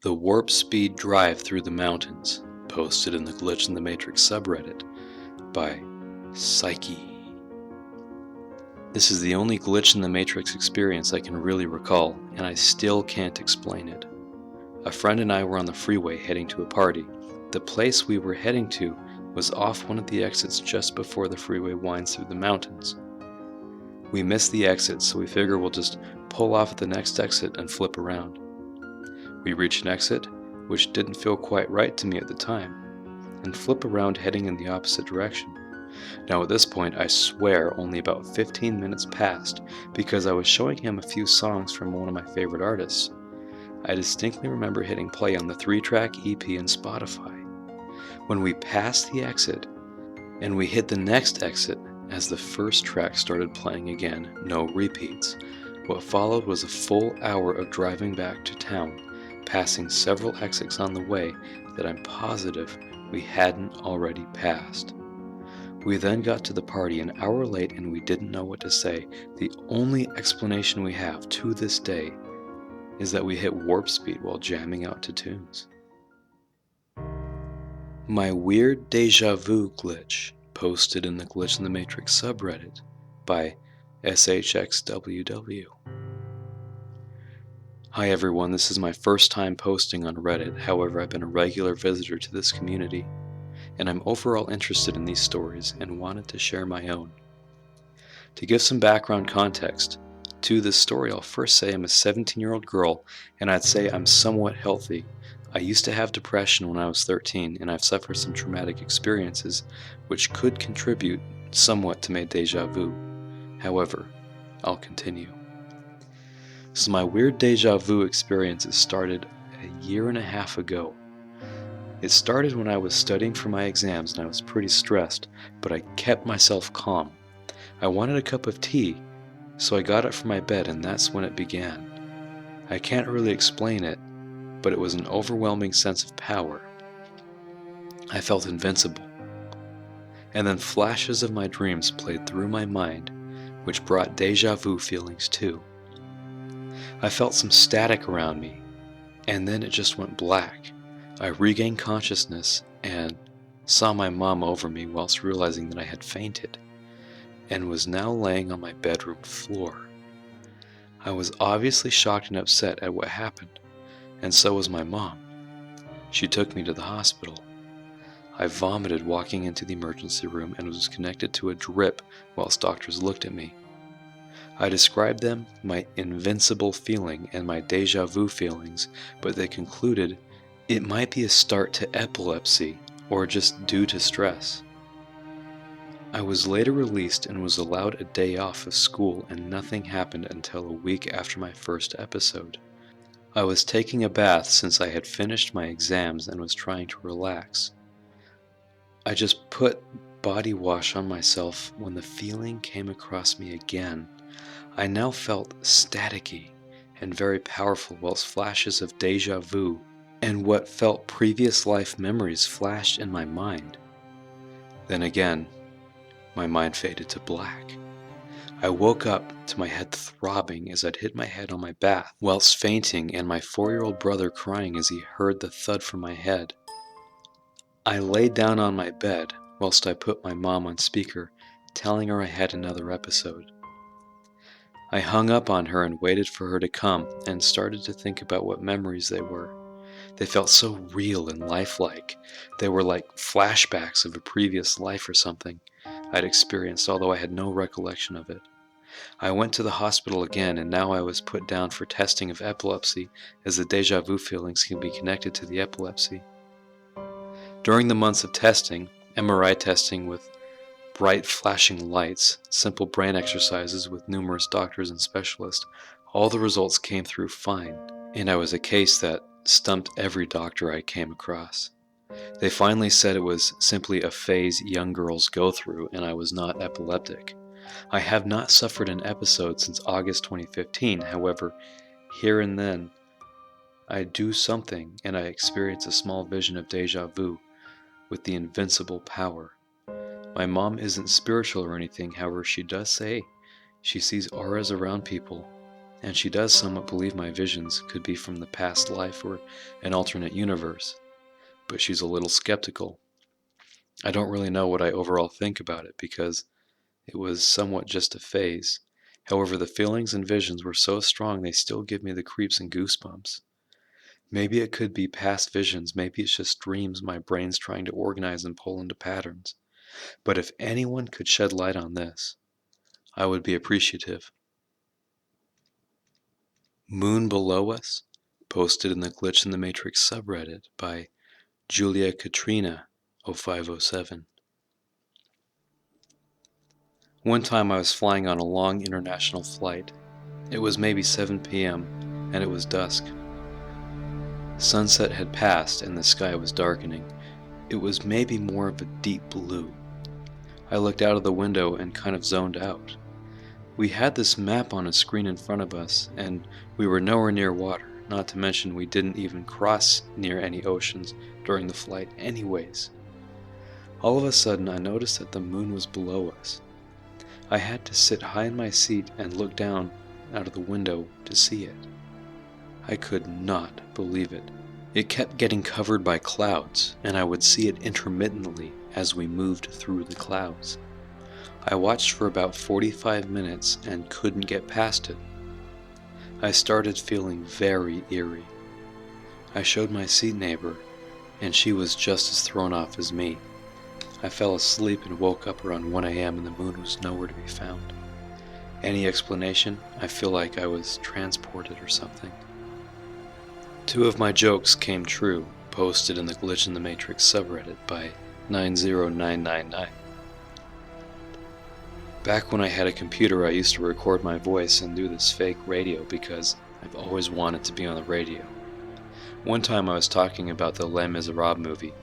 The Warp Speed Drive Through the Mountains, posted in the Glitch in the Matrix subreddit by Psyche. This is the only Glitch in the Matrix experience I can really recall, and I still can't explain it. A friend and I were on the freeway heading to a party. The place we were heading to was off one of the exits just before the freeway winds through the mountains. We missed the exit, so we figure we'll just pull off at the next exit and flip around. We reach an exit, which didn't feel quite right to me at the time, and flip around heading in the opposite direction. Now at this point I swear only about 15 minutes passed because I was showing him a few songs from one of my favorite artists. I distinctly remember hitting play on the 3-track EP in Spotify. When we passed the exit and we hit the next exit, as the first track started playing again, no repeats, what followed was a full hour of driving back to town, passing several exits on the way that I'm positive we hadn't already passed. We then got to the party an hour late and we didn't know what to say. The only explanation we have to this day is that we hit warp speed while jamming out to tunes. My weird deja vu glitch, posted in the Glitch in the Matrix subreddit by SHXWW. Hi everyone, this is my first time posting on Reddit. However, I've been a regular visitor to this community, and I'm overall interested in these stories and wanted to share my own. To give some background context to this story, I'll first say I'm a 17-year-old girl, and I'd say I'm somewhat healthy. I used to have depression when I was 13, and I've suffered some traumatic experiences which could contribute somewhat to my deja vu. However, I'll continue. So my weird deja vu experiences started a year and a half ago. It started when I was studying for my exams and I was pretty stressed, but I kept myself calm. I wanted a cup of tea, so I got up from my bed and that's when it began. I can't really explain it, but it was an overwhelming sense of power. I felt invincible. And then flashes of my dreams played through my mind, which brought deja vu feelings too. I felt some static around me, and then it just went black. I regained consciousness and saw my mom over me whilst realizing that I had fainted, and was now laying on my bedroom floor. I was obviously shocked and upset at what happened, and so was my mom. She took me to the hospital. I vomited walking into the emergency room and was connected to a drip whilst doctors looked at me. I described them my invincible feeling and my deja vu feelings, but they concluded it might be a start to epilepsy or just due to stress. I was later released and was allowed a day off of school, and nothing happened until a week after my first episode. I was taking a bath since I had finished my exams and was trying to relax. I just put body wash on myself when the feeling came across me again. I now felt staticky and very powerful whilst flashes of deja vu and what felt previous life memories flashed in my mind. Then again, my mind faded to black. I woke up to my head throbbing as I'd hit my head on my bath whilst fainting and my 4-year-old brother crying as he heard the thud from my head. I laid down on my bed whilst I put my mom on speaker, telling her I had another episode. I hung up on her and waited for her to come and started to think about what memories they were. They felt so real and lifelike. They were like flashbacks of a previous life or something I'd experienced, although I had no recollection of it. I went to the hospital again, and now I was put down for testing of epilepsy, as the deja vu feelings can be connected to the epilepsy. During the months of testing, MRI testing with bright flashing lights, simple brain exercises with numerous doctors and specialists, all the results came through fine, and I was a case that stumped every doctor I came across. They finally said it was simply a phase young girls go through and I was not epileptic. I have not suffered an episode since August 2015, however, here and then I do something and I experience a small vision of deja vu with the invincible power. My mom isn't spiritual or anything, however she does say she sees auras around people and she does somewhat believe my visions could be from the past life or an alternate universe, but she's a little skeptical. I don't really know what I overall think about it because it was somewhat just a phase. However, the feelings and visions were so strong they still give me the creeps and goosebumps. Maybe it could be past visions, maybe it's just dreams my brain's trying to organize and pull into patterns. But if anyone could shed light on this, I would be appreciative. Moon Below Us, posted in the Glitch in the Matrix subreddit by Julia Katrina 0507. One time I was flying on a long international flight. It was maybe 7 p.m. and it was dusk. Sunset had passed and the sky was darkening. It was maybe more of a deep blue. I looked out of the window and kind of zoned out. We had this map on a screen in front of us, and we were nowhere near water, not to mention we didn't even cross near any oceans during the flight anyways. All of a sudden I noticed that the moon was below us. I had to sit high in my seat and look down out of the window to see it. I could not believe it. It kept getting covered by clouds, and I would see it intermittently as we moved through the clouds. I watched for about 45 minutes and couldn't get past it. I started feeling very eerie. I showed my seat neighbor, and she was just as thrown off as me. I fell asleep and woke up around 1 a.m. and the moon was nowhere to be found. Any explanation? I feel like I was transported or something. 2 of my jokes came true, posted in the Glitch in the Matrix subreddit by 90999. Back when I had a computer, I used to record my voice and do this fake radio because I've always wanted to be on the radio. One time I was talking about the Les Miserables movie.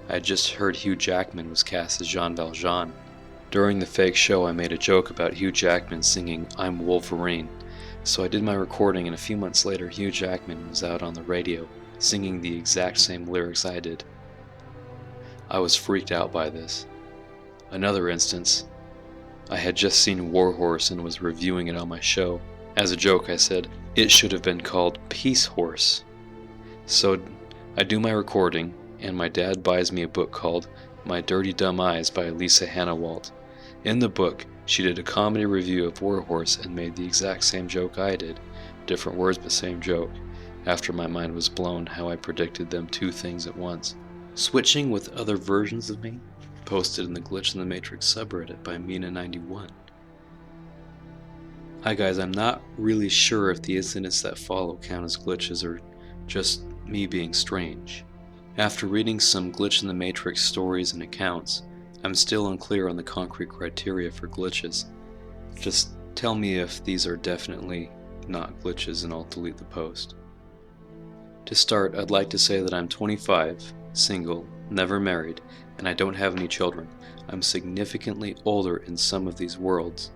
I had just heard Hugh Jackman was cast as Jean Valjean. During the fake show, I made a joke about Hugh Jackman singing "I'm Wolverine," so I did my recording, and a few months later Hugh Jackman was out on the radio singing the exact same lyrics I did. I was freaked out by this. Another instance, I had just seen War Horse and was reviewing it on my show. As a joke I said, it should have been called Peace Horse. So I do my recording, and my dad buys me a book called My Dirty Dumb Eyes by Lisa Hannawalt. In the book, she did a comedy review of War Horse and made the exact same joke I did, different words but same joke, after my mind was blown how I predicted them 2 things at once. Switching with other versions of me, posted in the Glitch in the Matrix subreddit by Mina91. Hi guys, I'm not really sure if the incidents that follow count as glitches or just me being strange. After reading some Glitch in the Matrix stories and accounts, I'm still unclear on the concrete criteria for glitches. Just tell me if these are definitely not glitches and I'll delete the post. To start, I'd like to say that I'm 25, single, never married, and I don't have any children. I'm significantly older in some of these worlds,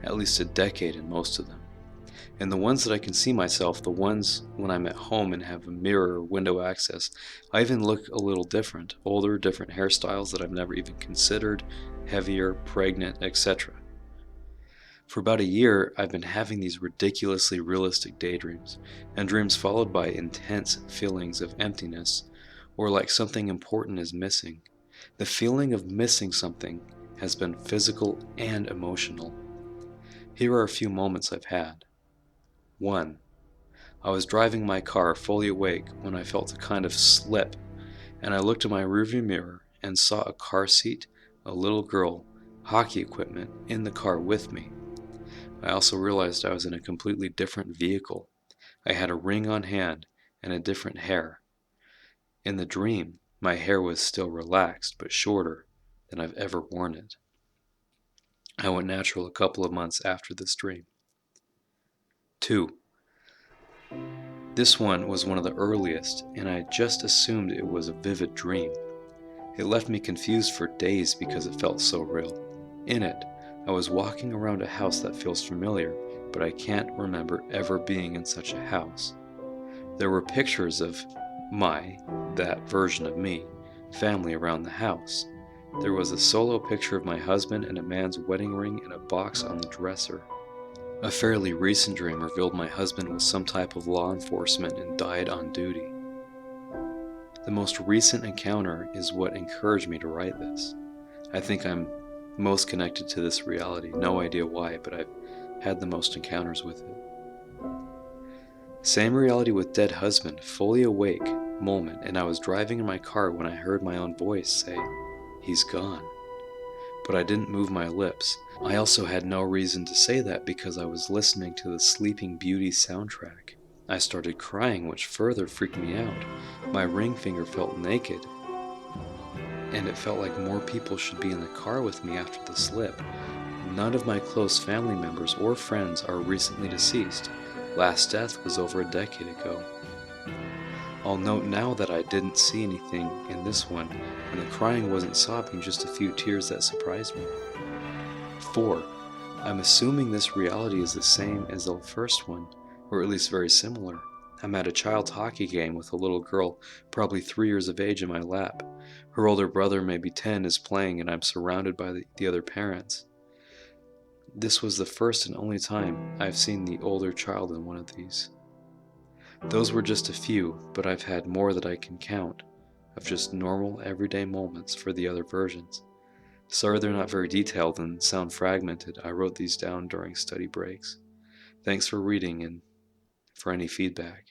at least a decade in most of them. And the ones that I can see myself, the ones when I'm at home and have a mirror or window access, I even look a little different, older, different hairstyles that I've never even considered, heavier, pregnant, etc. For about a year, I've been having these ridiculously realistic daydreams, and dreams followed by intense feelings of emptiness, or like something important is missing. The feeling of missing something has been physical and emotional. Here are a few moments I've had. 1. I was driving my car fully awake when I felt a kind of slip, and I looked in my rearview mirror and saw a car seat, a little girl, hockey equipment in the car with me. I also realized I was in a completely different vehicle. I had a ring on hand and a different hair. In the dream, my hair was still relaxed but shorter than I've ever worn it. I went natural a couple of months after this dream. 2. This one was one of the earliest, and I just assumed it was a vivid dream. It left me confused for days because it felt so real. In it, I was walking around a house that feels familiar, but I can't remember ever being in such a house. There were pictures of that version of me, family around the house. There was a solo picture of my husband and a man's wedding ring in a box on the dresser. A fairly recent dream revealed my husband was some type of law enforcement and died on duty. The most recent encounter is what encouraged me to write this. I think I'm most connected to this reality, no idea why, but I've had the most encounters with it. Same reality with dead husband, fully awake moment, and I was driving in my car when I heard my own voice say, "He's gone." But I didn't move my lips. I also had no reason to say that because I was listening to the Sleeping Beauty soundtrack. I started crying, which further freaked me out. My ring finger felt naked, and it felt like more people should be in the car with me after the slip. None of my close family members or friends are recently deceased. Last death was over a decade ago. I'll note now that I didn't see anything in this one, and the crying wasn't sobbing, just a few tears that surprised me. 4. I'm assuming this reality is the same as the first one, or at least very similar. I'm at a child's hockey game with a little girl, probably 3 years of age, in my lap. Her older brother, maybe 10, is playing, and I'm surrounded by the other parents. This was the first and only time I've seen the older child in one of these. Those were just a few, but I've had more that I can count, of just normal, everyday moments for the other versions. Sorry they're not very detailed and sound fragmented. I wrote these down during study breaks. Thanks for reading and for any feedback.